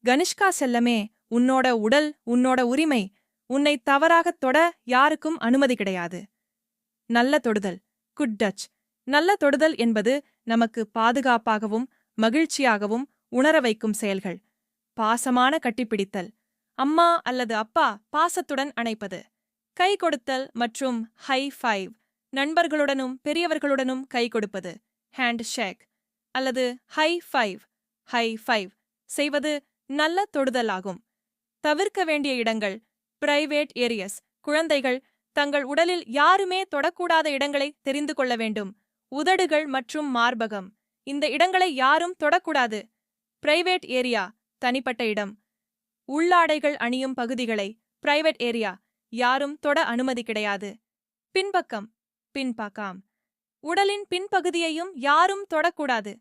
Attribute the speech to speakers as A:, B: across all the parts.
A: கனிஷ்கா செல்லமே, உன்னோட உடல் உன்னோட உரிமை. உன்னை தவறாகத் தொட யாருக்கும் அனுமதி கிடையாது. நல்ல தொடுதல், குட் டச். நல்ல தொடுதல் என்பது நமக்கு பாதுகாப்பாகவும் மகிழ்ச்சியாகவும் உணர வைக்கும் செயல்கள். பாசமான கட்டிப்பிடித்தல், அம்மா அல்லது அப்பா பாசத்துடன் அணைப்பது. கை கொடுத்தல் மற்றும் ஹை ஃபைவ், நண்பர்களுடனும் பெரியவர்களுடனும் கை கொடுப்பது. ஹேண்ட் ஷேக் அல்லது ஹை ஃபைவ் செய்வது நல்ல தொடுதலாகும். தவிர்க்க வேண்டிய இடங்கள்: பிரைவேட் ஏரியஸ். குழந்தைகள் தங்கள் உடலில் யாருமே தொடக்கூடாத இடங்களை தெரிந்து கொள்ள வேண்டும். உதடுகள் மற்றும் மார்பகம், இந்த இடங்களை யாரும் தொடக்கூடாது. பிரைவேட் ஏரியா, தனிப்பட்ட இடம். உள்ளாடைகள் அணியும் பகுதிகளை, பிரைவேட் ஏரியா, யாரும் தொட அனுமதி கிடையாது. பின்பக்கம், பின்பாக்காம், உடலின் பின்பகுதியையும் யாரும் தொடக்கூடாது.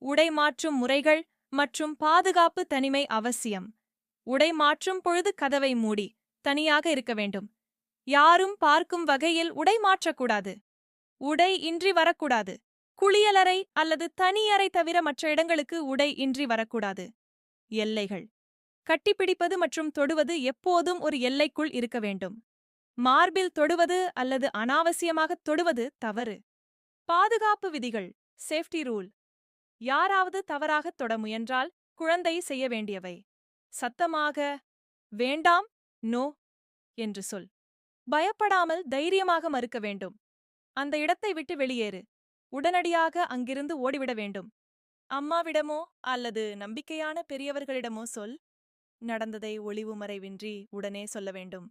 A: உடை மாற்றும் முறைகள் மற்றும் பாதுகாப்பு தனிமை அவசியம். உடை மாற்றும் பொழுது கதவை மூடி தனியாக இருக்க வேண்டும். யாரும் பார்க்கும் வகையில் உடை மாற்றக்கூடாது. உடை இன்றி வரக்கூடாது. குளியலறை அல்லது தனி அறை தவிர மற்ற இடங்களுக்கு உடை இன்றி வரக்கூடாது. எல்லைகள்: கட்டிப்பிடிப்பது மற்றும் தொடுவது எப்போதும் ஒரு எல்லைக்குள் இருக்க வேண்டும். மார்பில் தொடுவது அல்லது அனாவசியமாக தொடுவது தவறு. பாதுகாப்பு விதிகள், சேஃப்டி ரூல். யாராவது தவறாகத் தொட முயன்றால் குழந்தை செய்ய வேண்டியவை: சத்தமாக வேண்டாம், நோ என்று சொல். பயப்படாமல் தைரியமாக மறுக்க வேண்டும். அந்த இடத்தை விட்டு வெளியேறு. உடனடியாக அங்கிருந்து ஓடிவிட வேண்டும். அம்மாவிடமோ அல்லது நம்பிக்கையான பெரியவர்களிடமோ சொல். நடந்ததை ஒளிவு மறைவின்றி உடனே சொல்ல வேண்டும்.